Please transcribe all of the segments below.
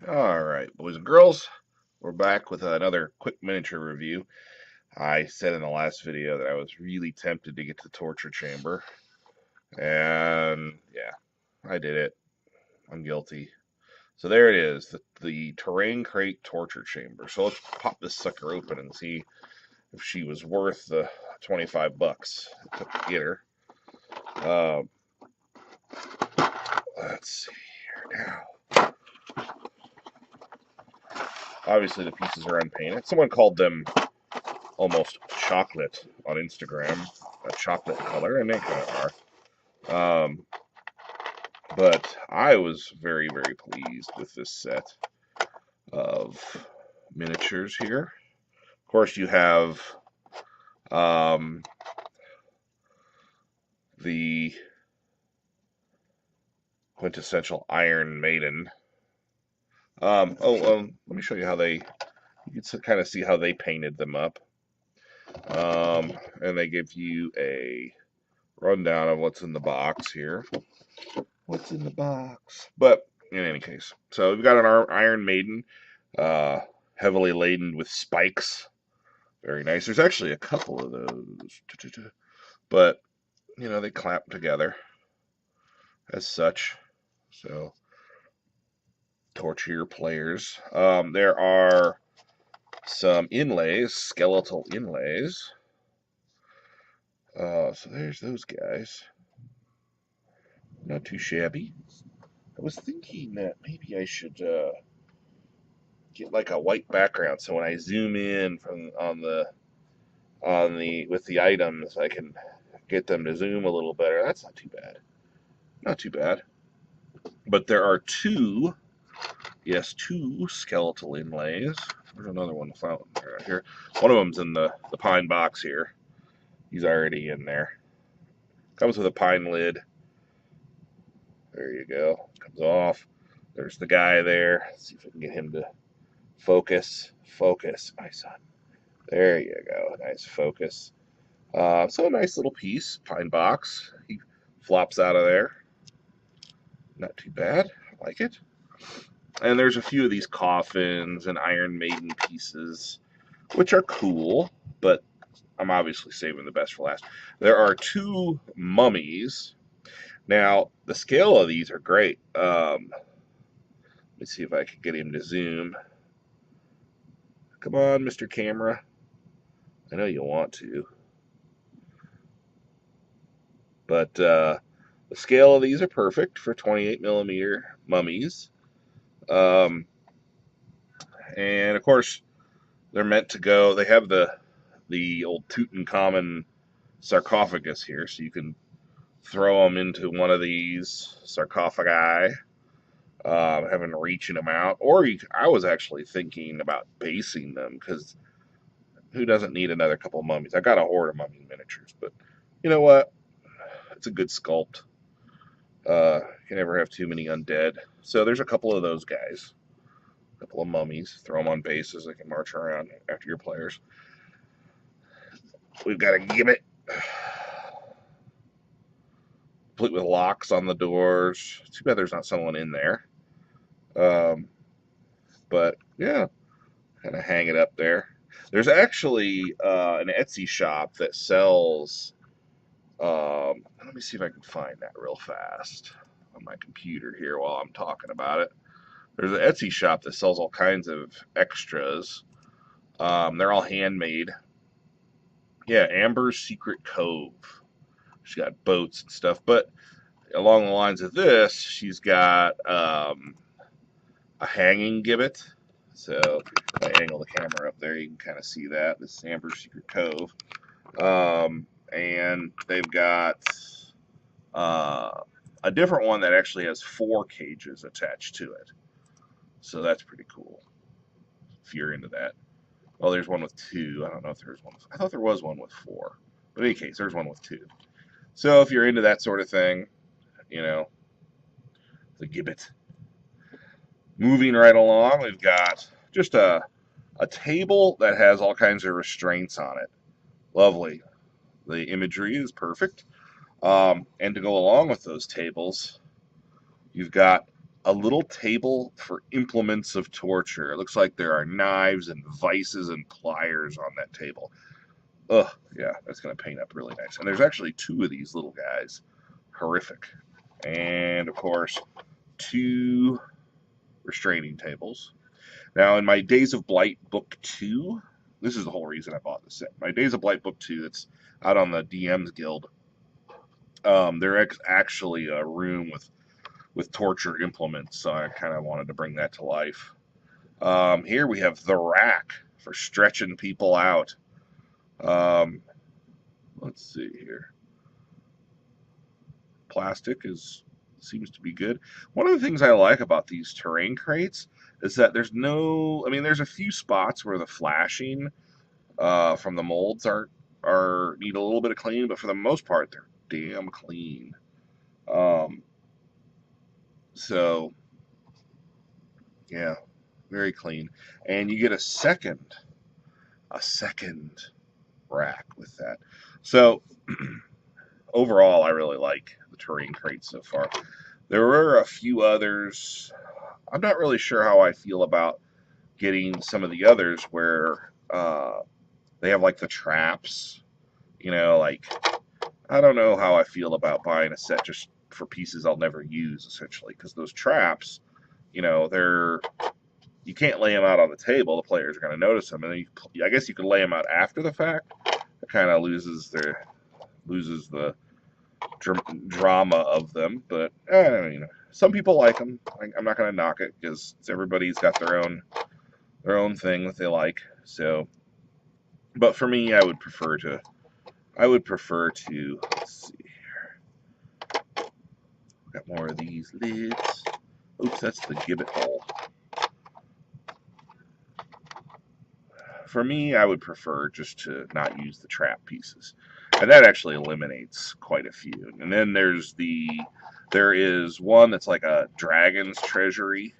Alright, boys and girls, we're back with another quick miniature review. I said in the last video that I was really tempted to get to the torture chamber, and yeah, I did it. I'm guilty. So there it is, the terrain crate torture chamber. So let's pop this sucker open and see if she was worth the 25 bucks it took to get her. Let's see here now. Obviously the pieces are unpainted. Someone called them almost chocolate on Instagram, a chocolate color, and they kind of are. But I was very, very pleased with this set of miniatures here. Of course, you have the quintessential Iron Maiden. Let me show you how you can kind of see how they painted them up. And they give you a rundown of what's in the box here. What's in the box? But in any case, so we've got an Iron Maiden, heavily laden with spikes. Very nice. There's actually a couple of those, but you know they clamp together as such. So torture your players. There are some inlays, skeletal inlays. So there's those guys. Not too shabby. I was thinking that maybe I should get like a white background, so when I zoom in from with the items, I can get them to zoom a little better. That's not too bad. Not too bad. But there are two skeletal inlays. There's another one right here. One of them's in the pine box here. He's already in there. Comes with a pine lid. There you go. Comes off. There's the guy there. Let's see if I can get him to focus. Focus, my son. There you go. Nice focus. So a nice little piece. Pine box. He flops out of there. Not too bad. I like it. And there's a few of these coffins and Iron Maiden pieces, which are cool, but I'm obviously saving the best for last. There are two mummies. Now, the scale of these are great. Let me see if I can get him to zoom. Come on, Mr. Camera. I know you want to. But the scale of these are perfect for 28mm mummies. And, of course, they're meant to go. They have the old Tutankhamun sarcophagus here, so you can throw them into one of these sarcophagi, having reaching them out. Or I was actually thinking about basing them, because who doesn't need another couple of mummies? I got a horde of mummy miniatures, but you know what? It's a good sculpt. You can never have too many undead. So there's a couple of those guys. A couple of mummies. Throw them on bases. They can march around after your players. We've got a gibbet. Complete with locks on the doors. Too bad there's not someone in there. But yeah, kind of hang it up there. There's actually an Etsy shop that sells. Let me see if I can find that real fast on my computer here while I'm talking about it. There's an Etsy shop that sells all kinds of extras. They're all handmade. Yeah, Amber's Secret Cove. She's got boats and stuff, but along the lines of this, she's got a hanging gibbet. So if I angle the camera up there, you can kind of see that. This is Amber's Secret Cove. And they've got a different one that actually has 4 cages attached to it. So that's pretty cool, if you're into that. Well, there's one with 2. I don't know if there's one. I thought there was one with 4. But in any case, there's one with 2. So if you're into that sort of thing, you know, the gibbet. Moving right along, we've got just a table that has all kinds of restraints on it. Lovely. The imagery is perfect. And to go along with those tables, you've got a little table for implements of torture. It looks like there are knives and vices and pliers on that table. Ugh, yeah, that's going to paint up really nice. And there's actually 2 of these little guys. Horrific. And, of course, 2 restraining tables. Now, in my Days of Blight Book 2, this is the whole reason I bought this set. My Days of Blight Book 2, that's out on the DM's Guild, there's actually a room with torture implements, so I kind of wanted to bring that to life. Here we have the rack for stretching people out. Let's see here. Plastic seems to be good. One of the things I like about these terrain crates is that there's there's a few spots where the flashing from the molds need a little bit of cleaning, but for the most part they're damn clean. So yeah, very clean. And you get a second rack with that. So overall, I really like the terrain crates so far. There were a few others. I'm not really sure how I feel about getting some of the others where they have like the traps. Like, I don't know how I feel about buying a set just for pieces I'll never use, essentially, because those traps, you can't lay them out on the table. The players are going to notice them, and I guess you can lay them out after the fact. It kind of loses the drama of them, but some people like them. I'm not going to knock it because everybody's got their own thing that they like. So, but for me, I would prefer to. Let's see here. Got more of these lids. Oops, that's the gibbet hole. For me, I would prefer just to not use the trap pieces. And that actually eliminates quite a few. And then there is one that's like a dragon's treasury.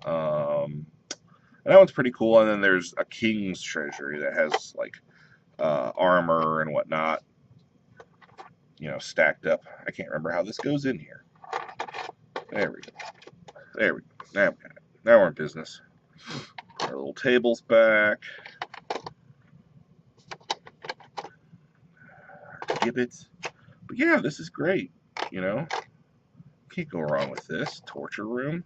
And that one's pretty cool. And then there's a king's treasury that has like armor and whatnot, stacked up. I can't remember how this goes in here. There we go. Now we got it. Now we're in business. Our little table's back. Gibbets. But yeah, this is great. Can't go wrong with this. Torture room.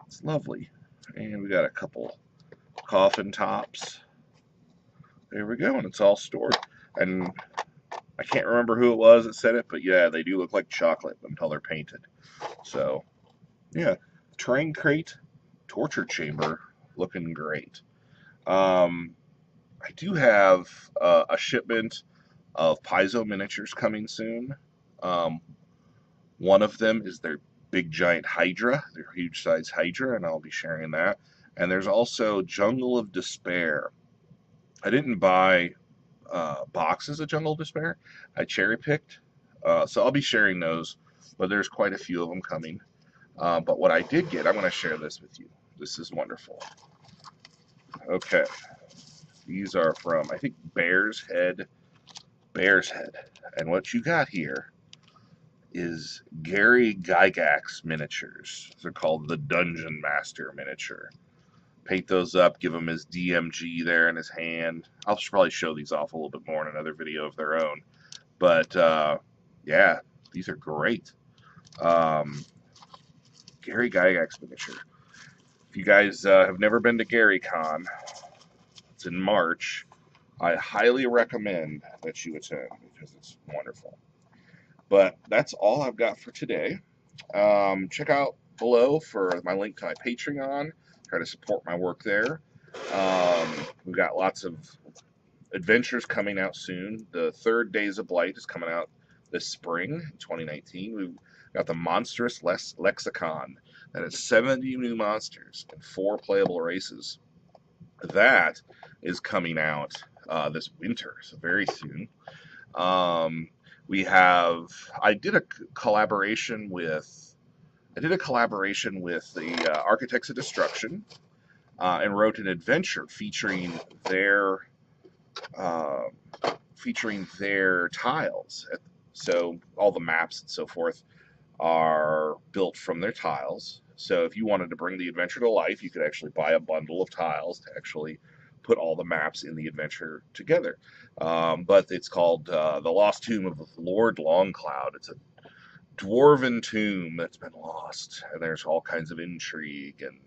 It's lovely. And we got a couple coffin tops. There we go, and it's all stored. And I can't remember who it was that said it, but yeah, they do look like chocolate until they're painted. So, yeah, terrain crate, torture chamber, looking great. I do have a shipment of Paizo miniatures coming soon. One of them is their big giant Hydra, their huge size Hydra, and I'll be sharing that. And there's also Jungle of Despair. I didn't buy boxes of Jungle of Despair. I cherry picked, so I'll be sharing those. But there's quite a few of them coming. But what I did get, I'm going to share this with you. This is wonderful. Okay, these are from, I think, Bear's Head. And what you got here is Gary Gygax miniatures. They're called the Dungeon Master miniature. Paint those up, give him his DMG there in his hand. I'll probably show these off a little bit more in another video of their own. But, yeah, these are great. Gary Gygax miniature. If you guys have never been to GaryCon, it's in March. I highly recommend that you attend because it's wonderful. But that's all I've got for today. Check out below for my link to my Patreon. Try to support my work there. We've got lots of adventures coming out soon. The third Days of Blight is coming out this spring, 2019. We've got the Monstrous Lexicon. That is 70 new monsters and 4 playable races. That is coming out this winter, so very soon. I did a collaboration with the Architects of Destruction and wrote an adventure featuring their tiles. So all the maps and so forth are built from their tiles. So if you wanted to bring the adventure to life, you could actually buy a bundle of tiles to actually put all the maps in the adventure together. But it's called The Lost Tomb of Lord Longcloud. It's a dwarven tomb that's been lost, and there's all kinds of intrigue and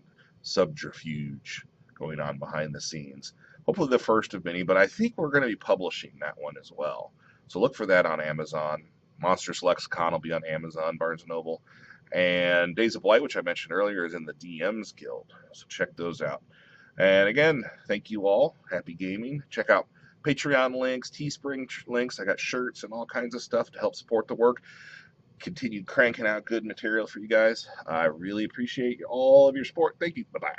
subterfuge going on behind the scenes. Hopefully the first of many, but I think we're going to be publishing that one as well. So look for that on Amazon. Monstrous Lexicon will be on Amazon, Barnes & Noble. And Days of Light, which I mentioned earlier, is in the DMs Guild. So check those out. And again, thank you all. Happy gaming. Check out Patreon links, Teespring links. I got shirts and all kinds of stuff to help support the work. Continue cranking out good material for you guys. I really appreciate all of your support. Thank you. Bye-bye.